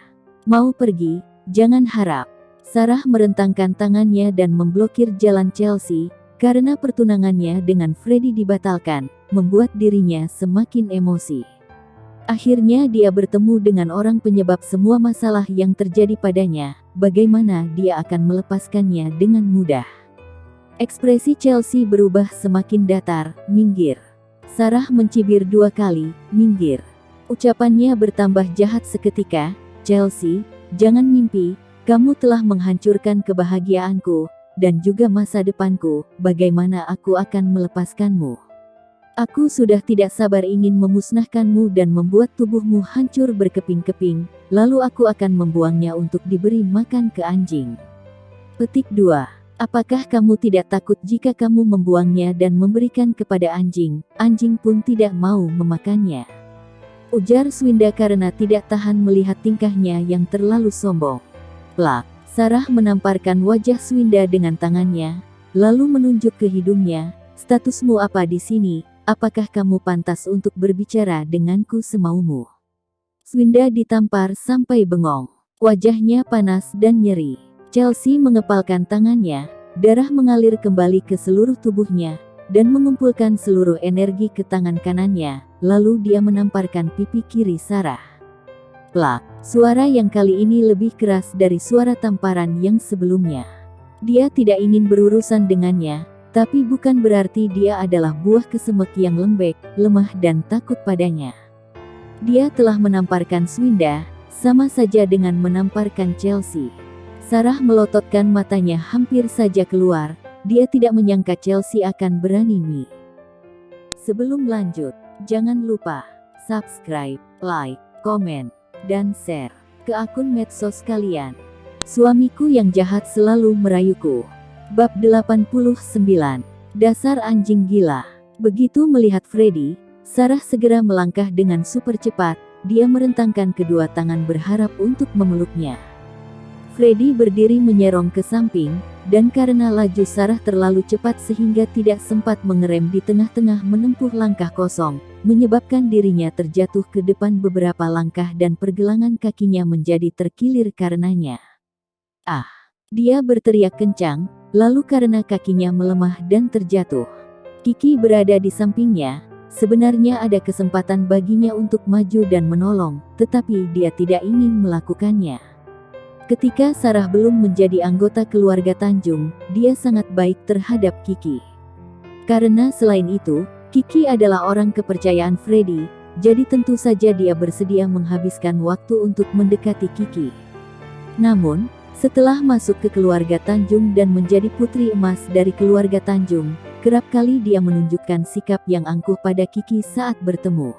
S1: Mau pergi? Jangan harap. Sarah merentangkan tangannya dan memblokir jalan Chelsea, karena pertunangannya dengan Freddie dibatalkan, membuat dirinya semakin emosi. Akhirnya dia bertemu dengan orang penyebab semua masalah yang terjadi padanya, bagaimana dia akan melepaskannya dengan mudah. Ekspresi Chelsea berubah semakin datar, minggir. Sarah mencibir 2 kali, minggir. Ucapannya bertambah jahat seketika, Chelsea, jangan mimpi, kamu telah menghancurkan kebahagiaanku, dan juga masa depanku, bagaimana aku akan melepaskanmu? Aku sudah tidak sabar ingin memusnahkanmu dan membuat tubuhmu hancur berkeping-keping, lalu aku akan membuangnya untuk diberi makan ke anjing. Petik 2. Apakah kamu tidak takut jika kamu membuangnya dan memberikan kepada anjing, anjing pun tidak mau memakannya? Ujar Swinda karena tidak tahan melihat tingkahnya yang terlalu sombong. Plak. Sarah menamparkan wajah Swinda dengan tangannya, lalu menunjuk ke hidungnya, statusmu apa di sini? Apakah kamu pantas untuk berbicara denganku semaumu? Swinda ditampar sampai bengong. Wajahnya panas dan nyeri. Chelsea mengepalkan tangannya, darah mengalir kembali ke seluruh tubuhnya, dan mengumpulkan seluruh energi ke tangan kanannya, lalu dia menamparkan pipi kiri Sarah. Plak. Suara yang kali ini lebih keras dari suara tamparan yang sebelumnya. Dia tidak ingin berurusan dengannya, tapi bukan berarti dia adalah buah kesemek yang lembek, lemah dan takut padanya. Dia telah menamparkan Swinda, sama saja dengan menamparkan Chelsea. Sarah melototkan matanya hampir saja keluar, dia tidak menyangka Chelsea akan berani. Sebelum lanjut, jangan lupa subscribe, like, komen, dan share ke akun medsos kalian. Suamiku yang jahat selalu merayuku. Bab 89. Dasar anjing gila. Begitu melihat Freddie, Sarah segera melangkah dengan super cepat, dia merentangkan kedua tangan berharap untuk memeluknya. Freddie berdiri menyerong ke samping, dan karena laju Sarah terlalu cepat sehingga tidak sempat mengerem di tengah-tengah menempuh langkah kosong, menyebabkan dirinya terjatuh ke depan beberapa langkah dan pergelangan kakinya menjadi terkilir karenanya. Ah! Dia berteriak kencang, lalu karena kakinya melemah dan terjatuh, Kiki berada di sampingnya. Sebenarnya ada kesempatan baginya untuk maju dan menolong, tetapi dia tidak ingin melakukannya. Ketika Sarah belum menjadi anggota keluarga Tanjung, dia sangat baik terhadap Kiki. Karena selain itu, Kiki adalah orang kepercayaan Freddy, jadi tentu saja dia bersedia menghabiskan waktu untuk mendekati Kiki. Namun, setelah masuk ke keluarga Tanjung dan menjadi putri emas dari keluarga Tanjung, kerap kali dia menunjukkan sikap yang angkuh pada Kiki saat bertemu.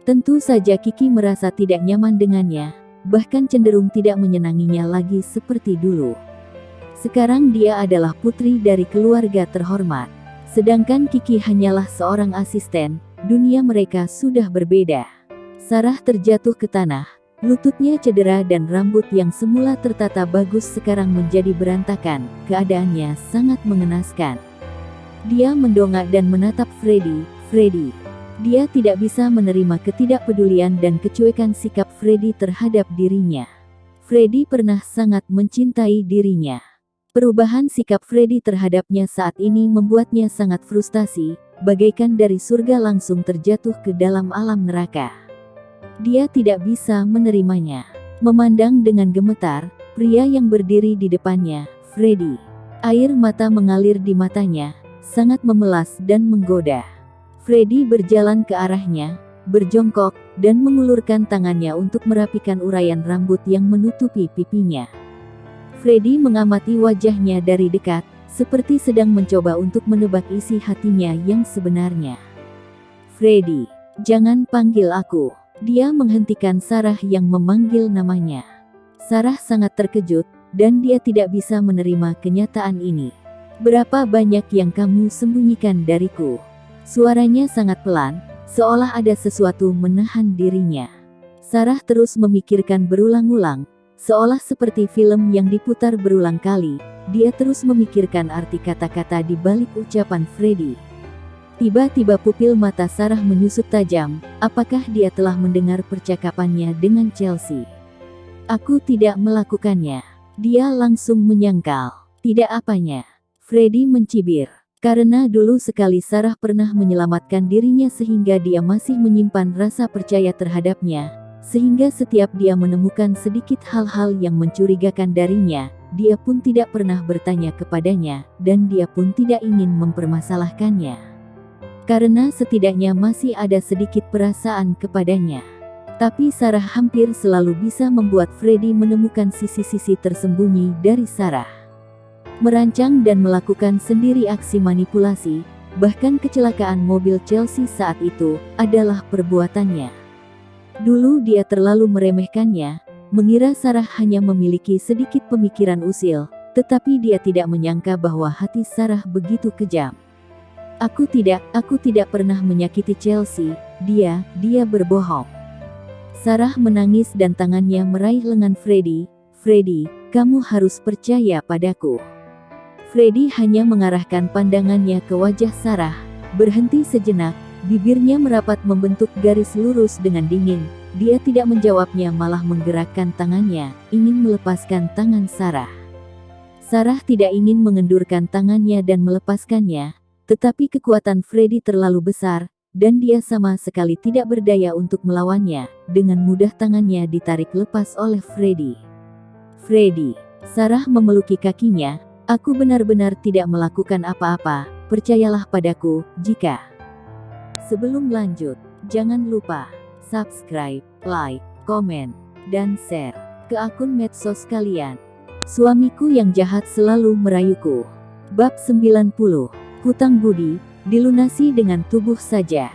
S1: Tentu saja Kiki merasa tidak nyaman dengannya, bahkan cenderung tidak menyenanginya lagi seperti dulu. Sekarang dia adalah putri dari keluarga terhormat, sedangkan Kiki hanyalah seorang asisten. Dunia mereka sudah berbeda. Sarah terjatuh ke tanah, lututnya cedera dan rambut yang semula tertata bagus sekarang menjadi berantakan. Keadaannya sangat mengenaskan. Dia mendongak dan menatap Freddy. Dia tidak bisa menerima ketidakpedulian dan kecuekan sikap Freddy terhadap dirinya. Freddy pernah sangat mencintai dirinya. Perubahan sikap Freddy terhadapnya saat ini membuatnya sangat frustasi, bagaikan dari surga langsung terjatuh ke dalam alam neraka. Dia tidak bisa menerimanya. Memandang dengan gemetar, pria yang berdiri di depannya, Freddy. Air mata mengalir di matanya, sangat memelas dan menggoda. Freddy berjalan ke arahnya, berjongkok, dan mengulurkan tangannya untuk merapikan uraian rambut yang menutupi pipinya. Freddy mengamati wajahnya dari dekat, seperti sedang mencoba untuk menebak isi hatinya yang sebenarnya. Freddy, jangan panggil aku. Dia menghentikan Sarah yang memanggil namanya. Sarah sangat terkejut, dan dia tidak bisa menerima kenyataan ini. Berapa banyak yang kamu sembunyikan dariku? Suaranya sangat pelan, seolah ada sesuatu menahan dirinya. Sarah terus memikirkan berulang-ulang, seolah seperti film yang diputar berulang kali. Dia terus memikirkan arti kata-kata di balik ucapan Freddy. Tiba-tiba pupil mata Sarah menyusut tajam. Apakah dia telah mendengar percakapannya dengan Chelsea? Aku tidak melakukannya. Dia langsung menyangkal. Tidak apanya. Freddy mencibir. Karena dulu sekali Sarah pernah menyelamatkan dirinya sehingga dia masih menyimpan rasa percaya terhadapnya. Sehingga setiap dia menemukan sedikit hal-hal yang mencurigakan darinya, dia pun tidak pernah bertanya kepadanya, dan dia pun tidak ingin mempermasalahkannya. Karena setidaknya masih ada sedikit perasaan kepadanya. Tapi Sarah hampir selalu bisa membuat Freddy menemukan sisi-sisi tersembunyi dari Sarah. Merancang dan melakukan sendiri aksi manipulasi, bahkan kecelakaan mobil Chelsea saat itu, adalah perbuatannya. Dulu dia terlalu meremehkannya, mengira Sarah hanya memiliki sedikit pemikiran usil, tetapi dia tidak menyangka bahwa hati Sarah begitu kejam. Aku tidak pernah menyakiti Chelsea, dia berbohong. Sarah menangis dan tangannya meraih lengan Freddy. Freddy, kamu harus percaya padaku. Freddy hanya mengarahkan pandangannya ke wajah Sarah, berhenti sejenak, bibirnya merapat membentuk garis lurus dengan dingin. Dia tidak menjawabnya, malah menggerakkan tangannya, ingin melepaskan tangan Sarah. Sarah tidak ingin mengendurkan tangannya dan melepaskannya, tetapi kekuatan Freddy terlalu besar, dan dia sama sekali tidak berdaya untuk melawannya. Dengan mudah tangannya ditarik lepas oleh Freddy. Freddy, Sarah memeluki kakinya. Aku benar-benar tidak melakukan apa-apa, percayalah padaku. Sebelum lanjut, jangan lupa subscribe, like, komen, dan share ke akun medsos kalian. Suamiku yang jahat selalu merayuku. Bab 90. Hutang budi, dilunasi dengan tubuh saja.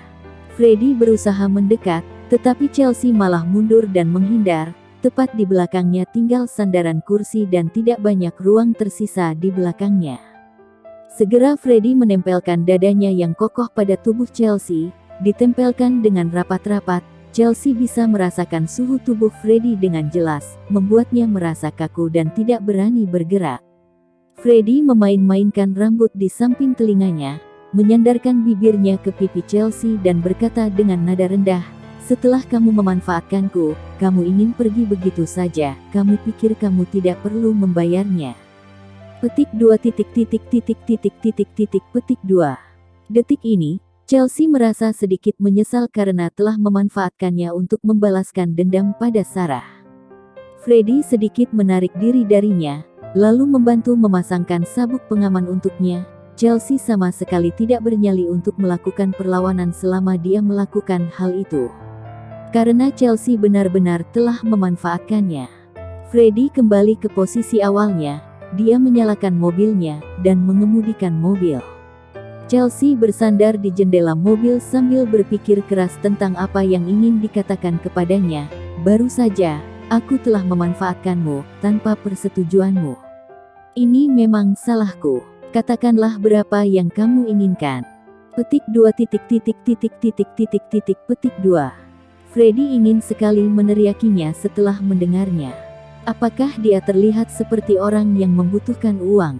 S1: Freddy berusaha mendekat, tetapi Chelsea malah mundur dan menghindar. Tepat di belakangnya tinggal sandaran kursi dan tidak banyak ruang tersisa di belakangnya. Segera Freddy menempelkan dadanya yang kokoh pada tubuh Chelsea, ditempelkan dengan rapat-rapat. Chelsea bisa merasakan suhu tubuh Freddy dengan jelas, membuatnya merasa kaku dan tidak berani bergerak. Freddy memain-mainkan rambut di samping telinganya, menyandarkan bibirnya ke pipi Chelsea dan berkata dengan nada rendah, setelah kamu memanfaatkanku, kamu ingin pergi begitu saja, kamu pikir kamu tidak perlu membayarnya. Petik 2. Detik ini, Chelsea merasa sedikit menyesal karena telah memanfaatkannya untuk membalaskan dendam pada Sarah. Freddy sedikit menarik diri darinya, lalu membantu memasangkan sabuk pengaman untuknya. Chelsea sama sekali tidak bernyali untuk melakukan perlawanan selama dia melakukan hal itu. Karena Chelsea benar-benar telah memanfaatkannya. Freddy kembali ke posisi awalnya, dia menyalakan mobilnya, dan mengemudikan mobil. Chelsea bersandar di jendela mobil sambil berpikir keras tentang apa yang ingin dikatakan kepadanya. Baru saja, aku telah memanfaatkanmu, tanpa persetujuanmu. Ini memang salahku. Katakanlah berapa yang kamu inginkan. Petik 2. Petik 2. Freddy ingin sekali meneriakinya setelah mendengarnya. Apakah dia terlihat seperti orang yang membutuhkan uang?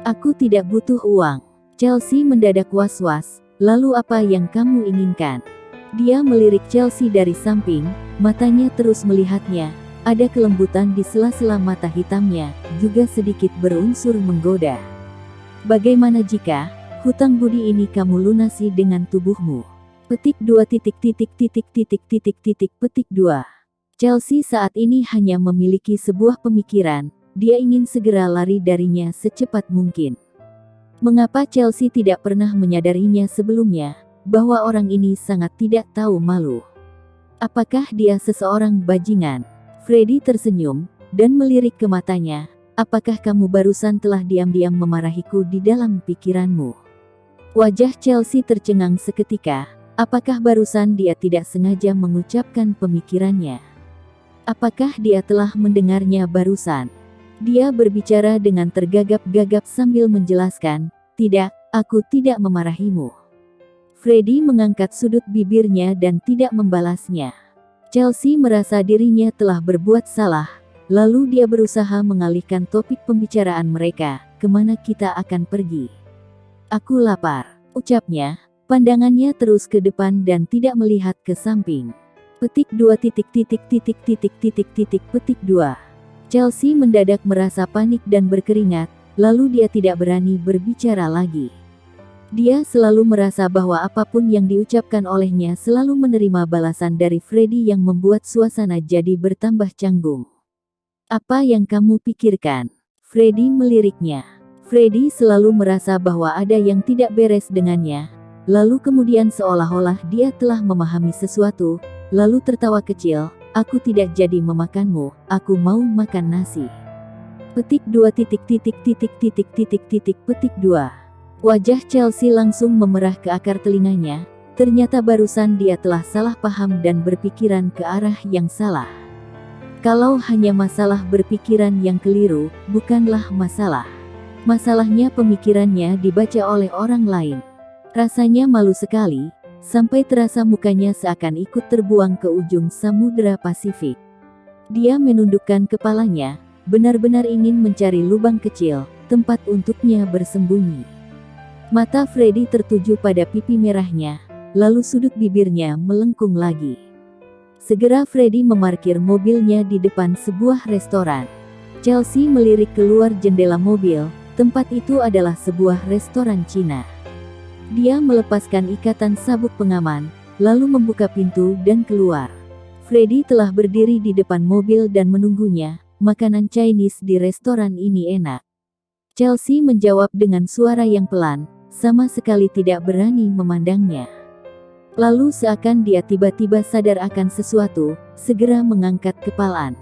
S1: Aku tidak butuh uang. Chelsea mendadak was-was. Lalu apa yang kamu inginkan? Dia melirik Chelsea dari samping, matanya terus melihatnya. Ada kelembutan di sela-sela mata hitamnya, juga sedikit berunsur menggoda. Bagaimana jika hutang budi ini kamu lunasi dengan tubuhmu? Petik 2. Petik 2. Chelsea saat ini hanya memiliki sebuah pemikiran, dia ingin segera lari darinya secepat mungkin. Mengapa Chelsea tidak pernah menyadarinya sebelumnya, bahwa orang ini sangat tidak tahu malu? Apakah dia seseorang bajingan? Freddy tersenyum, dan melirik ke matanya. Apakah kamu barusan telah diam-diam memarahiku di dalam pikiranmu? Wajah Chelsea tercengang seketika. Apakah barusan dia tidak sengaja mengucapkan pemikirannya? Apakah dia telah mendengarnya barusan? Dia berbicara dengan tergagap-gagap sambil menjelaskan, tidak, aku tidak memarahimu. Freddy mengangkat sudut bibirnya dan tidak membalasnya. Chelsea merasa dirinya telah berbuat salah, lalu dia berusaha mengalihkan topik pembicaraan mereka, kemana kita akan pergi? Aku lapar, ucapnya, pandangannya terus ke depan dan tidak melihat ke samping. Petik 2. Petik 2. Chelsea mendadak merasa panik dan berkeringat, lalu dia tidak berani berbicara lagi. Dia selalu merasa bahwa apapun yang diucapkan olehnya selalu menerima balasan dari Freddy yang membuat suasana jadi bertambah canggung. Apa yang kamu pikirkan? Freddy meliriknya. Freddy selalu merasa bahwa ada yang tidak beres dengannya, lalu kemudian seolah-olah dia telah memahami sesuatu, lalu tertawa kecil. Aku tidak jadi memakanmu, aku mau makan nasi. Petik 2. Petik 2. Wajah Chelsea langsung memerah ke akar telinganya, ternyata barusan dia telah salah paham dan berpikiran ke arah yang salah. Kalau hanya masalah berpikiran yang keliru, bukanlah masalah. Masalahnya pemikirannya dibaca oleh orang lain. Rasanya malu sekali, sampai terasa mukanya seakan ikut terbuang ke ujung Samudra Pasifik. Dia menundukkan kepalanya, benar-benar ingin mencari lubang kecil, tempat untuknya bersembunyi. Mata Freddy tertuju pada pipi merahnya, lalu sudut bibirnya melengkung lagi. Segera Freddy memarkir mobilnya di depan sebuah restoran. Chelsea melirik keluar jendela mobil, tempat itu adalah sebuah restoran Cina. Dia melepaskan ikatan sabuk pengaman, lalu membuka pintu dan keluar. Freddy telah berdiri di depan mobil dan menunggunya. Makanan Chinese di restoran ini enak. Chelsea menjawab dengan suara yang pelan, sama sekali tidak berani memandangnya. Lalu seakan dia tiba-tiba sadar akan sesuatu, segera mengangkat kepalaan.